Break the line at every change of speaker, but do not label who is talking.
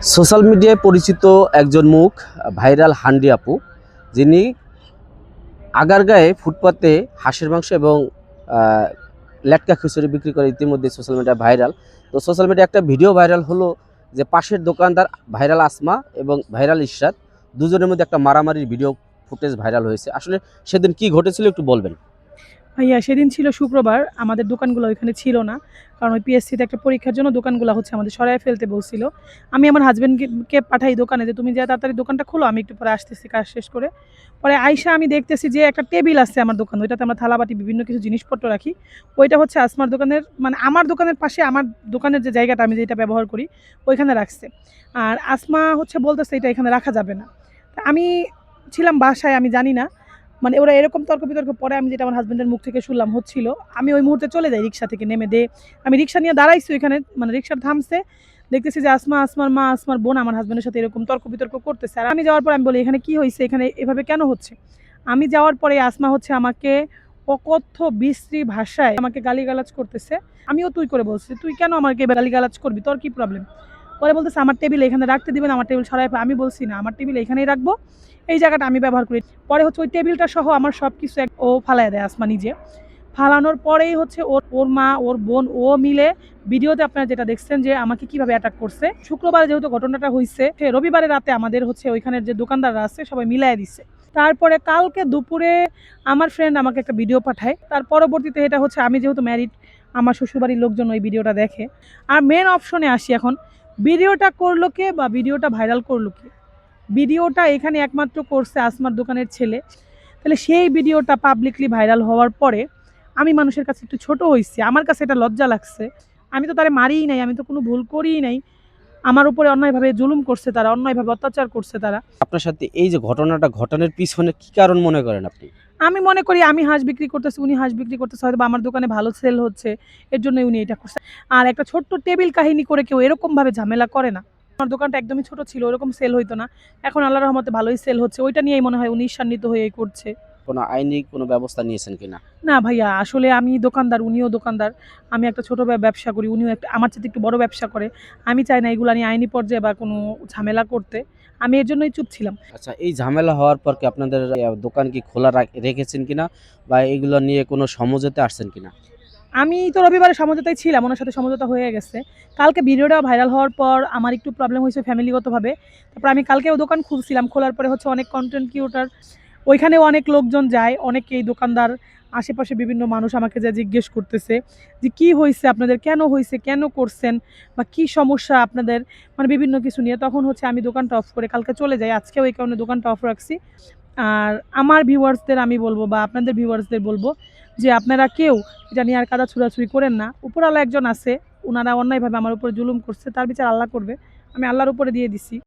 Social মিডিয়ায় পরিচিত একজন মুখ ভাইরাল হান্ডি আপু, যিনি আগারগাঁয়ে ফুটপাতে হাঁসের মাংস এবং লেটকা খিচুড়ি বিক্রি করে ইতিমধ্যে সোশ্যাল মিডিয়ায় ভাইরাল। তো সোশ্যাল মিডিয়ায় একটা ভিডিও ভাইরাল হলো যে পাশের দোকানদার ভাইরাল আসমা এবং ভাইরাল ইশরাত দুজনের মধ্যে একটা মারামারির ভিডিও ফুটেজ ভাইরাল হয়েছে। আসলে সেদিন কি ঘটেছিল একটু বলবেন?
ভাইয়া সেদিন ছিল শুক্রবার, আমাদের দোকানগুলো ওইখানে ছিল না। কারণ ওই পিএসসিতে একটা পরীক্ষার জন্য দোকানগুলো হচ্ছে আমাদের সরায় ফেলতে বলছিল। আমি আমার হাজবেন্ডকে পাঠাই দোকানে যে তুমি যা তাড়াতাড়ি দোকানটা খোলো, আমি একটু পরে আসতেছি কাজ শেষ করে। পরে আইসা আমি দেখতেছি যে একটা টেবিল আছে আমার দোকানে, ওইটাতে আমরা থালাবাটি বিভিন্ন কিছু জিনিসপত্র রাখি। ওইটা হচ্ছে আসমার দোকানের, মানে আমার দোকানের পাশে আমার দোকানের যে জায়গাটা আমি যেটা ব্যবহার করি ওইখানে রাখছে। আর আসমা হচ্ছে বলতেছে এটা এখানে রাখা যাবে না। তা আমি ছিলাম বাসায়, আমি জানি না, মানে ওরা এরকম তর্ক বিতর্ক, পরে আমি যেটা আমার হাজবেন্ডের মুখ থেকে শুনলাম হচ্ছিল, আমি ওই মুহূর্তে চলে যাই রিক্সা থেকে নেমে দে। আমি রিক্সা নিয়ে দাঁড়াইছি ওইখানে, মানে রিক্সা থামছে, দেখতেছি যে আসমার মা, আসমার বোন আমার হাজবেন্ডের সাথে এরকম তর্ক বিতর্ক করতেছে। আর আমি যাওয়ার পর আমি বলি এখানে কি হয়েছে, এখানে এভাবে কেন হচ্ছে। আমি যাওয়ার পরে আসমা হচ্ছে আমাকে অকথ্য বিশ্রী ভাষায় আমাকে গালিগালাজ করতেছে। আমিও তুই করে বলছি, তুই কেন আমাকে গালিগালাজ করবি, তোর কি প্রবলেম। পরে বলতেছে আমার টেবিল এখানে রাখতে দিবেন, আমার টেবিল সরাই। আমি বলছি না, আমার টেবিল এখানেই রাখবো, এই জায়গাটা আমি ব্যবহার করি। পরে হচ্ছে ওই টেবিলটা সহ আমার সব কিছু ও ফালাই দেয় আসমা নিজে। ফালানোর পরেই হচ্ছে ওর ওর মা ওর বোন ও মিলে ভিডিওতে আপনারা যেটা দেখছেন যে আমাকে কিভাবে অ্যাটাক করছে। শুক্রবারে যেহেতু ঘটনাটা হয়েছে, রবিবারে রাতে আমাদের হচ্ছে ওইখানের যে দোকানদাররা আছে সবাই মিলাই দিছে। তারপরে কালকে দুপুরে আমার ফ্রেন্ড আমাকে একটা ভিডিও পাঠায়। তার পরবর্তীতে এটা হচ্ছে, আমি যেহেতু ম্যারিড, আমার শ্বশুরবাড়ির লোকজন ওই ভিডিওটা দেখে। আর মেন অপশনে আসি এখন, ভিডিওটা করলো কে বা ভিডিওটা ভাইরাল করলো কে। ভিডিওটা এখানে একমাত্র করছে আসমার দোকানের ছেলে। তাহলে সেই ভিডিওটা পাবলিকলি ভাইরাল হওয়ার পরে আমি মানুষের কাছে একটু ছোট হয়েছি, আমার কাছে এটা লজ্জা লাগছে। আমি তো তারে মারিই নাই, আমি তো কোনো ভুল করিই নাই। আমার উপরে অন্যায়ভাবে জুলুম করছে তারা, অন্যায়ভাবে অত্যাচার করছে তারা।
আপনার সাথে এই যে ঘটনাটা ঘটানোর পিছনে কি কারণ মনে করেন আপনি?
আমি মনে করি আমি হাঁস বিক্রি করতেছি, উনি হাঁস বিক্রি করতেছে, হয়তো বা আমার দোকানে ভালো সেল হচ্ছে, এর জন্য উনি এটা করছে। আর একটা ছোট্ট টেবিল কাহিনী করে কেউ এরকম ভাবে ঝামেলা করে না। আমার দোকানটা একদমই ছোট ছিল, ওরকম সেল হইতো না। এখন আল্লাহর রহমতে ভালোই সেল হচ্ছে, ওইটা নিয়েই মনে হয় উনি ঈর্ষান্বিত হয়ে করছে।
কোনো আইনি কোনো ব্যবস্থা নিয়েছেন কিনা?
না ভাইয়া, আসলে আমি দোকানদার, উনিও দোকানদার। আমি একটা ছোট ব্যবসা করি, উনিও একটা আমার চাইতে একটু বড় ব্যবসা করে। আমি চাই না এগুলা নিয়ে আইনি পর্যায়ে বা কোনো ঝামেলা করতে। আমি এর জন্যই চুপ ছিলাম।
আচ্ছা, এই ঝামেলা হওয়ার পর কি আপনাদের দোকান কি খোলা রেখেছেন কিনা, বা এগুলো নিয়ে কোনো সমঝোতায় আসছেন কিনা?
আমি তো রবিবারে সমঝোতায় ছিলাম, ওনার সাথে সমঝোতা হয়ে গেছে। কালকে ভিডিওটা ভাইরাল হওয়ার পর আমার একটু প্রবলেম হয়েছে ফ্যামিলিগতভাবে। তারপর আমি কালকেও দোকান খুলছিলাম, খোলার পরে হচ্ছে অনেক কন্টেন্ট ক্রিয়েটর, ওইখানেও অনেক লোকজন যায়, অনেকেই দোকানদার, আশেপাশে বিভিন্ন মানুষ আমাকে যা জিজ্ঞেস করতেছে যে কি হয়েছে আপনাদের, কেন হয়েছে, কেন করছেন, বা কি সমস্যা আপনাদের, মানে বিভিন্ন কিছু নিয়ে। তখন হচ্ছে আমি দোকানটা অফ করে কালকে চলে যাই, আজকেও এই কারণে দোকানটা অফ রাখছি। আর আমার ভিউয়ার্সদের আমি বলবো বা আপনাদের ভিউয়ার্সদের বলবো যে আপনারা কেউ এটা নিয়ে আর কাদা ছুড়াছুড়ি করেন না। উপরওয়ালা একজন আছে, ওনারা অন্যায়ভাবে আমার উপরে জুলুম করছে, তার বিচার আল্লাহ করবে। আমি আল্লাহর উপরে দিয়ে দিছি।